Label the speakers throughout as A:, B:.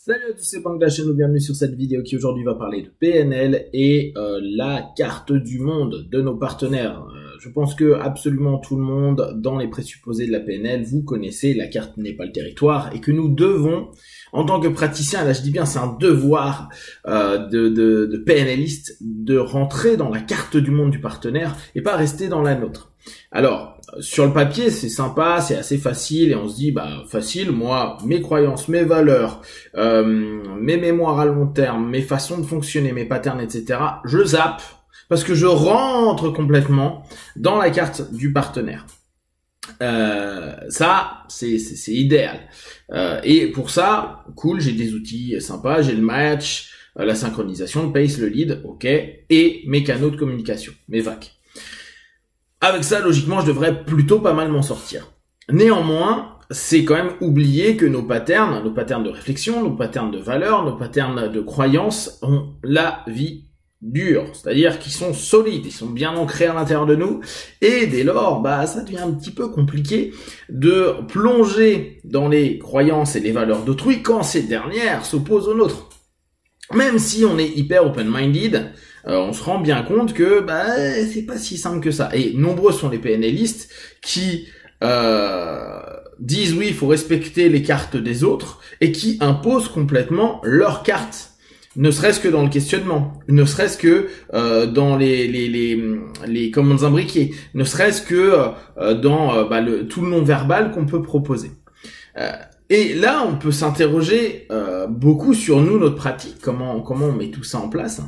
A: Salut à tous, c'est Punk de la chaîne, bienvenue sur cette vidéo qui aujourd'hui va parler de PNL et la carte du monde de nos partenaires. Je pense que absolument tout le monde, dans les présupposés de la PNL, vous connaissez, la carte n'est pas le territoire et que nous devons, en tant que praticien, là je dis bien c'est un devoir de PNListe, de rentrer dans la carte du monde du partenaire et pas rester dans la nôtre. Alors, sur le papier, c'est sympa, c'est assez facile et on se dit, bah facile, moi, mes croyances, mes valeurs, mes mémoires à long terme, mes façons de fonctionner, mes patterns, etc. Je zappe parce que je rentre complètement dans la carte du partenaire. Ça, c'est idéal. Et pour ça, cool, j'ai des outils sympas, j'ai le match, la synchronisation, le pace, le lead, ok, et mes canaux de communication, mes VAC. Avec ça, logiquement, je devrais plutôt pas mal m'en sortir. Néanmoins, c'est quand même oublier que nos patterns de réflexion, nos patterns de valeurs, nos patterns de croyances ont la vie dure. C'est-à-dire qu'ils sont solides, ils sont bien ancrés à l'intérieur de nous. Et dès lors, bah, ça devient un petit peu compliqué de plonger dans les croyances et les valeurs d'autrui quand ces dernières s'opposent aux nôtres. Même si on est hyper open-minded, on se rend bien compte que bah c'est pas si simple que ça. Et nombreux sont les PNListes qui disent oui, il faut respecter les cartes des autres et qui imposent complètement leurs cartes, ne serait-ce que dans le questionnement, ne serait-ce que dans les commandes imbriquées, ne serait-ce que dans tout le non-verbal qu'on peut proposer. Et là, on peut s'interroger beaucoup sur nous, notre pratique, comment on met tout ça en place.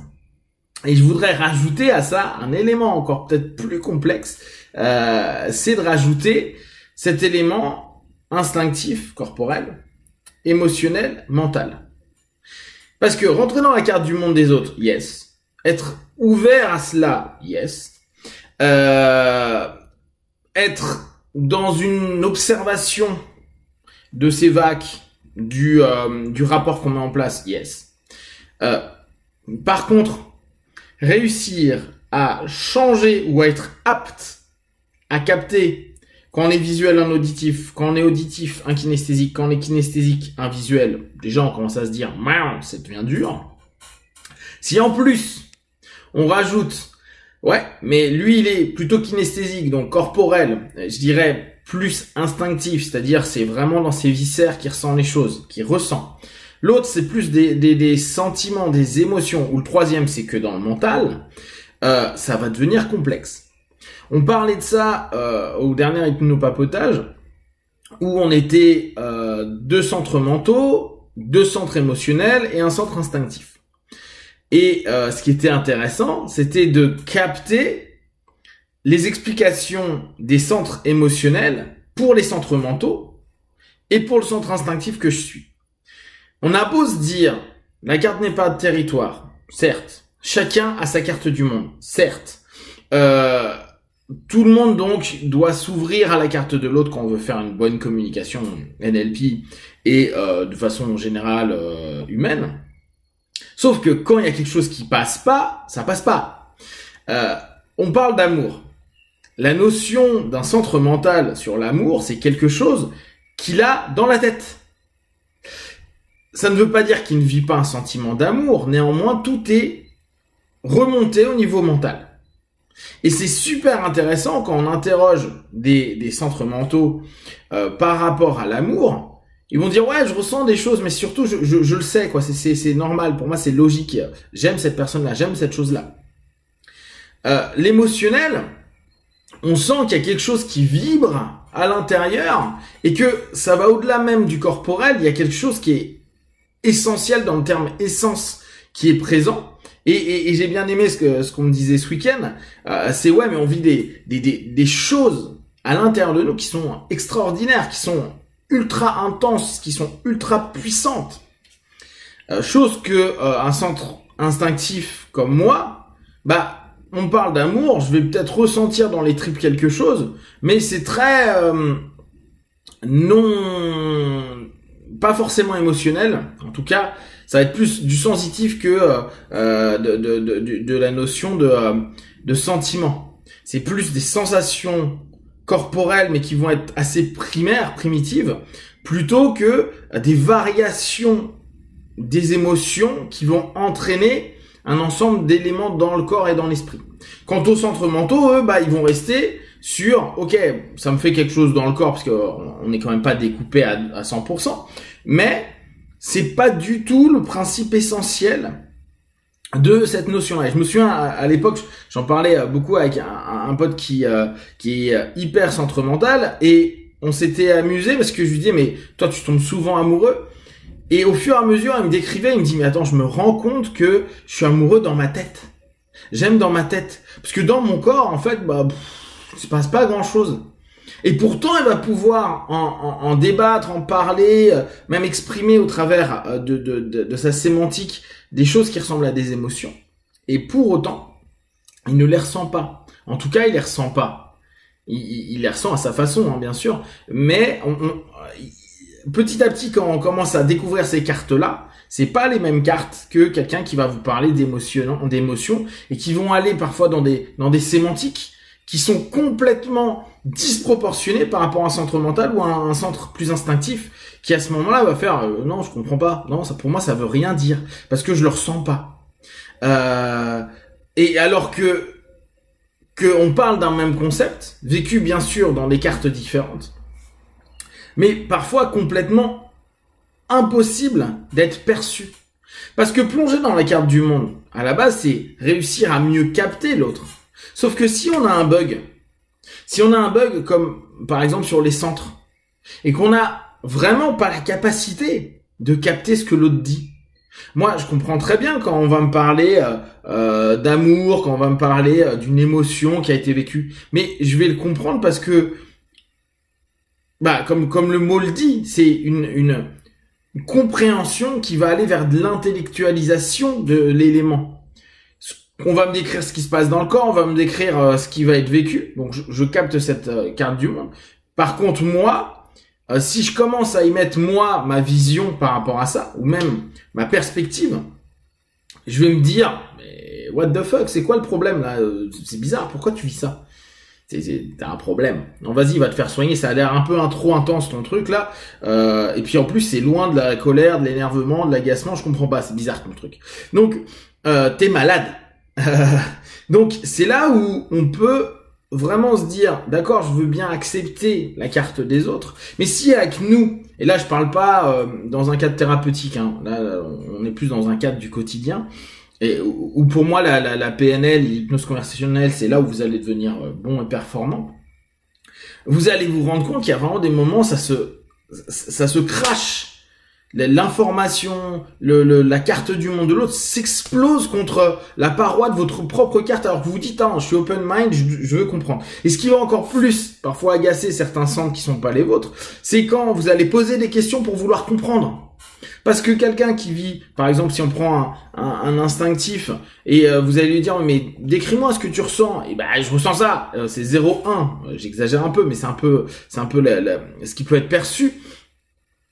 A: Et je voudrais rajouter à ça un élément encore peut-être plus complexe, c'est de rajouter cet élément instinctif, corporel, émotionnel, mental. Parce que rentrer dans la carte du monde des autres, yes. Être ouvert à cela, yes. Être dans une observation de ces vagues, du rapport qu'on met en place, yes. Par contre, réussir à changer ou à être apte à capter quand on est visuel un auditif, quand on est auditif un kinesthésique, quand on est kinesthésique un visuel, déjà on commence à se dire « ça devient dur ». Si en plus on rajoute « ouais, mais lui il est plutôt kinesthésique, donc corporel, je dirais plus instinctif, c'est-à-dire c'est vraiment dans ses viscères qu'il ressent les choses, qu'il ressent ». L'autre, c'est plus des sentiments, des émotions. Ou le troisième, c'est que dans le mental, ça va devenir complexe. On parlait de ça au dernier hypnopapotage, où on était deux centres mentaux, deux centres émotionnels et un centre instinctif. Et ce qui était intéressant, c'était de capter les explications des centres émotionnels pour les centres mentaux et pour le centre instinctif que je suis. On a beau se dire, la carte n'est pas de territoire, certes. Chacun a sa carte du monde, certes. Tout le monde donc doit s'ouvrir à la carte de l'autre quand on veut faire une bonne communication NLP et de façon générale humaine. Sauf que quand il y a quelque chose qui passe pas, ça passe pas. On parle d'amour. La notion d'un centre mental sur l'amour, c'est quelque chose qu'il a dans la tête. Ça ne veut pas dire qu'il ne vit pas un sentiment d'amour, néanmoins tout est remonté au niveau mental. Et c'est super intéressant quand on interroge des centres mentaux par rapport à l'amour. Ils vont dire ouais je ressens des choses mais surtout je le sais quoi, c'est normal, pour moi c'est logique, j'aime cette personne-là, j'aime cette chose-là. L'émotionnel, on sent qu'il y a quelque chose qui vibre à l'intérieur et que ça va au-delà même du corporel, il y a quelque chose qui est essentiel dans le terme essence qui est présent et j'ai bien aimé ce qu'on me disait ce week-end, c'est ouais mais on vit des choses à l'intérieur de nous qui sont extraordinaires, qui sont ultra intenses, qui sont ultra puissantes, chose que un centre instinctif comme moi, bah on parle d'amour, je vais peut-être ressentir dans les tripes quelque chose, mais c'est très pas forcément émotionnel, en tout cas, ça va être plus du sensitif que de la notion de sentiment. C'est plus des sensations corporelles, mais qui vont être assez primaires, primitives, plutôt que des variations des émotions qui vont entraîner un ensemble d'éléments dans le corps et dans l'esprit. Quant aux centres mentaux, eux, ils vont rester sur, ok, ça me fait quelque chose dans le corps parce qu'on n'est quand même pas découpé à 100%, mais c'est pas du tout le principe essentiel de cette notion-là. Je me souviens à l'époque, j'en parlais beaucoup avec un pote qui est hyper centre mental, et on s'était amusé parce que je lui disais, mais toi tu tombes souvent amoureux, et au fur et à mesure il me décrivait, il me dit, mais attends, je me rends compte que je suis amoureux dans ma tête. J'aime dans ma tête, parce que dans mon corps en fait, il se passe pas grand-chose. Et pourtant, elle va pouvoir en débattre, en parler, même exprimer au travers de sa sémantique des choses qui ressemblent à des émotions. Et pour autant, il ne les ressent pas. En tout cas, il les ressent pas. Il les ressent à sa façon, hein, bien sûr. Mais petit à petit, quand on commence à découvrir ces cartes-là, c'est pas les mêmes cartes que quelqu'un qui va vous parler d'émotions et qui vont aller parfois dans des sémantiques qui sont complètement disproportionnés par rapport à un centre mental ou à un centre plus instinctif qui à ce moment-là va faire non, je comprends pas, non, ça pour moi ça veut rien dire parce que je le ressens pas. Et alors que on parle d'un même concept vécu bien sûr dans des cartes différentes, mais parfois complètement impossible d'être perçu. Parce que plonger dans la carte du monde, à la base, c'est réussir à mieux capter l'autre. Sauf que si on a un bug comme par exemple sur les centres, et qu'on n'a vraiment pas la capacité de capter ce que l'autre dit. Moi, je comprends très bien quand on va me parler d'amour, quand on va me parler d'une émotion qui a été vécue. Mais je vais le comprendre parce que, comme le mot le dit, c'est une compréhension qui va aller vers de l'intellectualisation de l'élément. On va me décrire ce qui se passe dans le corps, on va me décrire ce qui va être vécu. Donc je capte cette carte du monde. Par contre, moi, si je commence à y mettre moi ma vision par rapport à ça, ou même ma perspective, je vais me dire, mais what the fuck, c'est quoi le problème là? C'est bizarre, pourquoi tu vis ça? T'as un problème. Non, vas-y, va te faire soigner. Ça a l'air un peu trop intense ton truc là. Et puis en plus, c'est loin de la colère, de l'énervement, de l'agacement. Je comprends pas. C'est bizarre ton truc. Donc, t'es malade. Donc, c'est là où on peut vraiment se dire, d'accord, je veux bien accepter la carte des autres, mais si avec nous, et là je parle pas dans un cadre thérapeutique, hein, là on est plus dans un cadre du quotidien. Et où pour moi la PNL, l'hypnose conversationnelle, c'est là où vous allez devenir bon et performant. Vous allez vous rendre compte qu'il y a vraiment des moments, ça se crache. L'information, la carte du monde de l'autre s'explose contre la paroi de votre propre carte, alors que vous vous dites, je suis open mind, je veux comprendre. Et ce qui va encore plus parfois agacer certains centres qui sont pas les vôtres, c'est quand vous allez poser des questions pour vouloir comprendre. Parce que quelqu'un qui vit, par exemple, si on prend un instinctif, et vous allez lui dire, mais décris-moi ce que tu ressens. Et je ressens ça. C'est 0,1. J'exagère un peu, mais c'est un peu ce qui peut être perçu.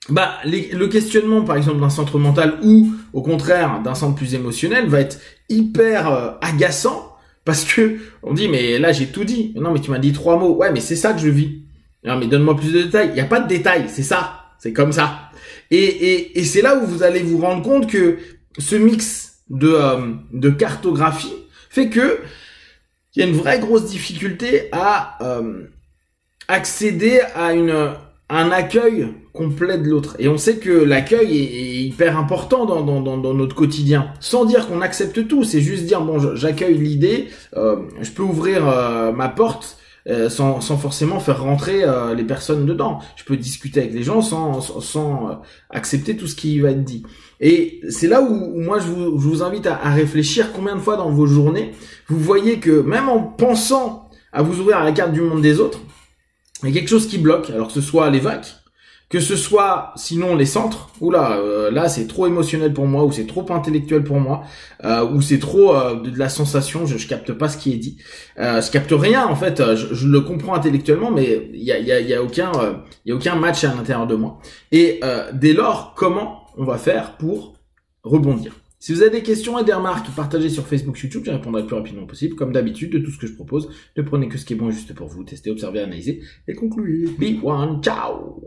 A: Le questionnement, par exemple, d'un centre mental ou, au contraire, d'un centre plus émotionnel va être hyper agaçant parce que on dit, mais là, j'ai tout dit. Non, mais tu m'as dit 3 mots. Ouais, mais c'est ça que je vis. Non, mais donne-moi plus de détails. Il n'y a pas de détails. C'est ça. C'est comme ça. Et c'est là où vous allez vous rendre compte que ce mix de cartographie fait que il y a une vraie grosse difficulté à accéder à un accueil complet de l'autre. Et on sait que l'accueil est hyper important dans notre quotidien. Sans dire qu'on accepte tout, c'est juste dire, bon, j'accueille l'idée, je peux ouvrir ma porte, sans forcément faire rentrer les personnes dedans. Je peux discuter avec les gens sans accepter tout ce qui va être dit. Et c'est là où moi je vous invite à réfléchir combien de fois dans vos journées vous voyez que même en pensant à vous ouvrir à la carte du monde des autres, il y a quelque chose qui bloque. Alors que ce soit les vagues, que ce soit sinon les centres, là c'est trop émotionnel pour moi, ou c'est trop intellectuel pour moi, ou c'est trop de la sensation, je capte pas ce qui est dit, je capte rien en fait, je le comprends intellectuellement, mais il y a aucun match à l'intérieur de moi. Et dès lors, comment on va faire pour rebondir? Si vous avez des questions et des remarques, partagez sur Facebook, YouTube, je répondrai le plus rapidement possible. Comme d'habitude, de tout ce que je propose, ne prenez que ce qui est bon et juste pour vous, testez, observez, analysez et concluez. Be one, ciao!